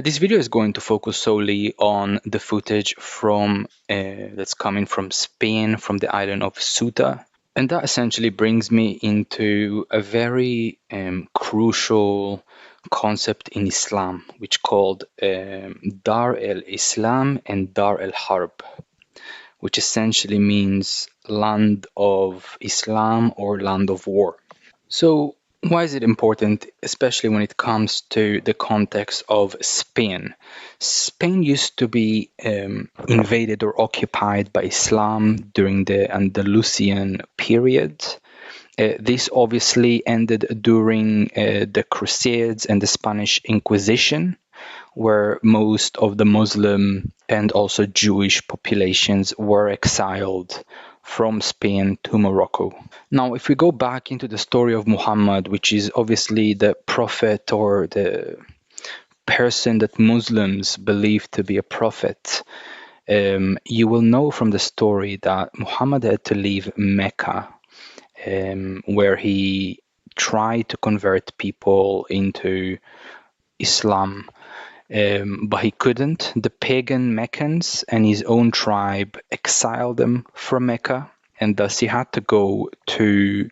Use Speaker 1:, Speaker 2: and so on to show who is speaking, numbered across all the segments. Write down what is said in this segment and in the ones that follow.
Speaker 1: This video is going to focus solely on the footage from that's coming from Spain, from the island of Ceuta. And that essentially brings me into a very crucial concept in Islam, which called Dar el-Islam and Dar el-Harb, which essentially means land of Islam or land of war. So why is it important, especially when it comes to the context of Spain? Spain used to be invaded or occupied by Islam during the Andalusian period. This obviously ended during the Crusades and the Spanish Inquisition, where most of the Muslim and also Jewish populations were exiled from Spain to Morocco. Now, if we go back into the story of Muhammad, which is obviously the prophet or the person that Muslims believe to be a prophet, you will know from the story that Muhammad had to leave Mecca, where he tried to convert people into Islam, but he couldn't. The pagan Meccans and his own tribe exiled him from Mecca, and thus he had to go to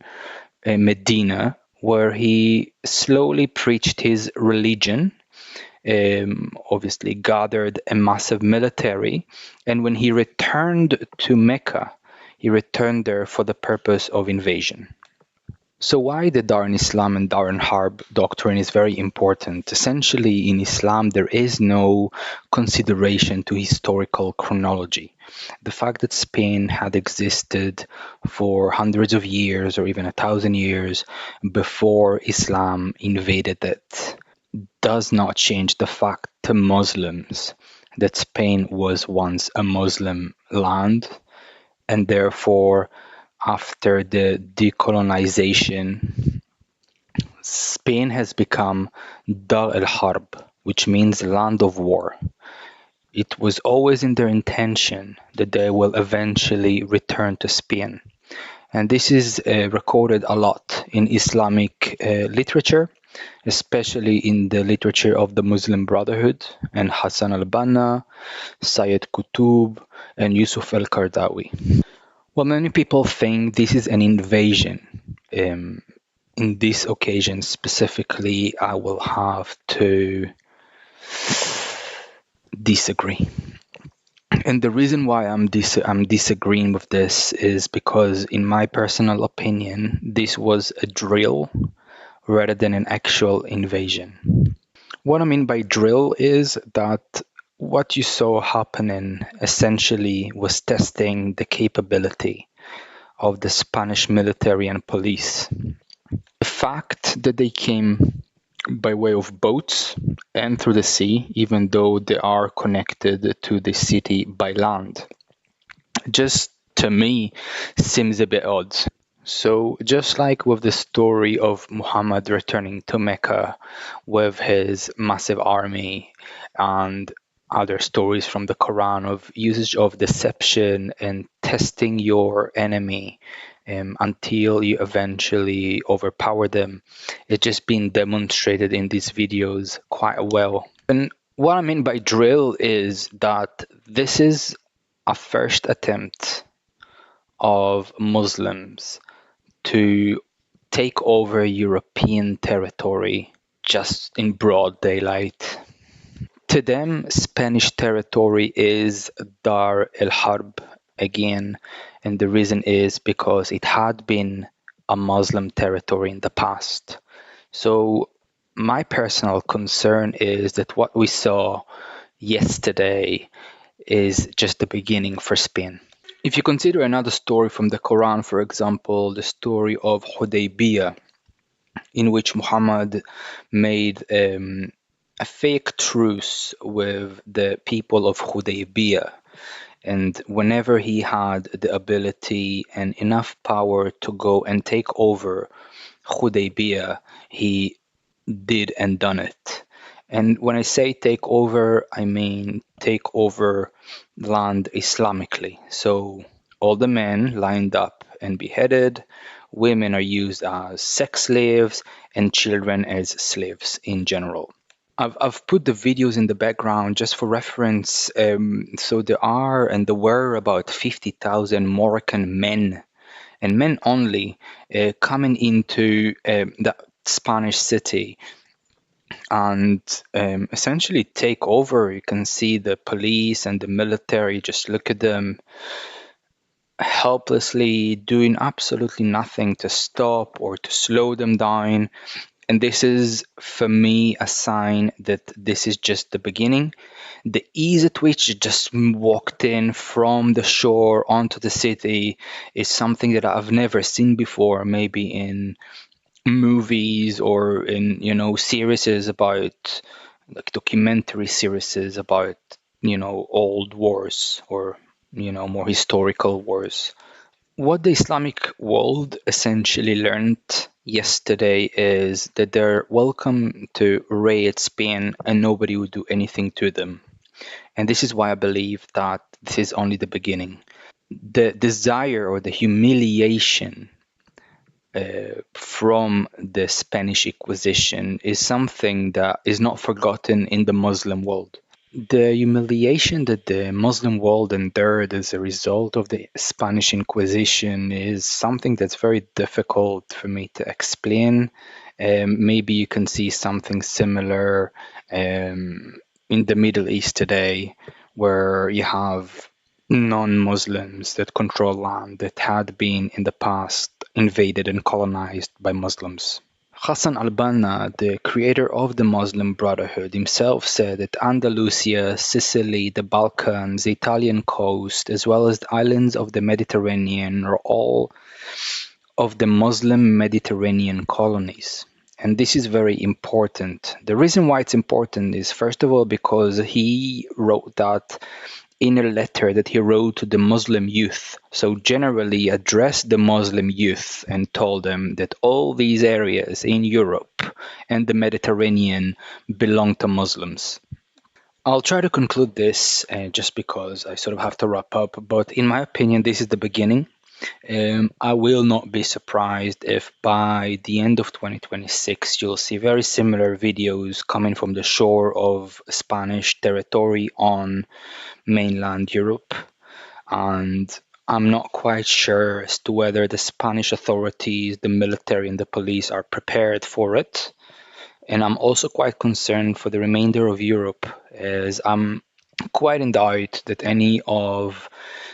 Speaker 1: Medina, where he slowly preached his religion, obviously gathered a massive military, and when he returned to Mecca, he returned there for the purpose of invasion. So why the Dar al-Islam and Dar al-Harb doctrine is very important. Essentially, in Islam, there is no consideration to historical chronology. The fact that Spain had existed for hundreds of years or even 1,000 years before Islam invaded it does not change the fact to Muslims that Spain was once a Muslim land, and therefore after the decolonization, Spain has become Dar el-Harb, which means land of war. It was always in their intention that they will eventually return to Spain. And this is recorded a lot in Islamic literature, especially in the literature of the Muslim Brotherhood and Hassan al-Banna, Sayyid Qutb, and Yusuf al-Qaradawi. Well, many people think this is an invasion. In this occasion specifically, I will have to disagree. And the reason why I'm disagreeing with this is because, in my personal opinion, this was a drill rather than an actual invasion. What I mean by drill is that what you saw happening essentially was testing the capability of the Spanish military and police. The fact that they came by way of boats and through the sea, even though they are connected to the city by land, just to me seems a bit odd. So just like with the story of Muhammad returning to Mecca with his massive army and other stories from the Quran of usage of deception and testing your enemy until you eventually overpower them, it's just been demonstrated in these videos quite well. And what I mean by drill is that this is a first attempt of Muslims to take over European territory just in broad daylight. To them, Spanish territory is Dar el-Harb again, and the reason is because it had been a Muslim territory in the past. So my personal concern is that what we saw yesterday is just the beginning for Spain. If you consider another story from the Quran, for example, the story of Hudaybiyah, in which Muhammad made a fake truce with the people of Hudaybiyah, and whenever he had the ability and enough power to go and take over Hudaybiyah, he did and done it. And when I say take over, I mean take over land Islamically. So all the men lined up and beheaded, women are used as sex slaves, and children as slaves in general. I've put the videos in the background just for reference. So there are and there were about 50,000 Moroccan men and men only coming into that Spanish city and essentially take over. You can see the police and the military just look at them helplessly doing absolutely nothing to stop or to slow them down. And this is, for me, a sign that this is just the beginning. The ease at which it just walked in from the shore onto the city is something that I've never seen before, maybe in movies or in, series about, like documentary series about, old wars or, more historical wars. What the Islamic world essentially learned yesterday is that they're welcome to raid Spain and nobody will do anything to them. And this is why I believe that this is only the beginning. The desire or the humiliation from the Spanish Inquisition is something that is not forgotten in the Muslim world. The humiliation that the Muslim world endured as a result of the Spanish Inquisition is something that's very difficult for me to explain. Maybe you can see something similar in the Middle East today, where you have non-Muslims that control land that had been in the past invaded and colonized by Muslims. Hassan al-Banna, the creator of the Muslim Brotherhood, himself said that Andalusia, Sicily, the Balkans, the Italian coast, as well as the islands of the Mediterranean are all of the Muslim Mediterranean colonies. And this is very important. The reason why it's important is, first of all, because he wrote that in a letter that he wrote to the Muslim youth. So generally addressed the Muslim youth and told them that all these areas in Europe and the Mediterranean belong to Muslims. I'll try to conclude this just because I sort of have to wrap up, but in my opinion, this is the beginning. I will not be surprised if by the end of 2026 you'll see very similar videos coming from the shore of Spanish territory on mainland Europe. And I'm not quite sure as to whether the Spanish authorities, the military, and the police are prepared for it. And I'm also quite concerned for the remainder of Europe, as I'm quite in doubt that any of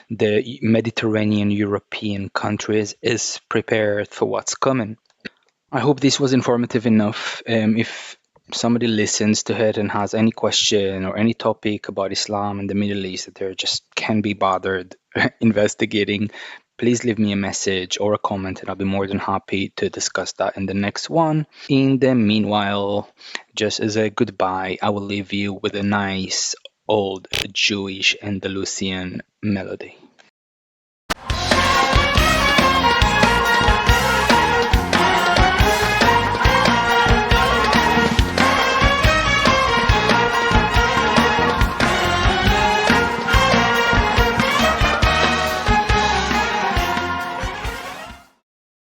Speaker 1: the Mediterranean European countries is prepared for what's coming. I hope this was informative enough. If somebody listens to it and has any question or any topic about Islam and the Middle East that they just can't be bothered investigating, please leave me a message or a comment and I'll be more than happy to discuss that in the next one. In the meanwhile, just as a goodbye, I will leave you with a nice old Jewish Andalusian melody.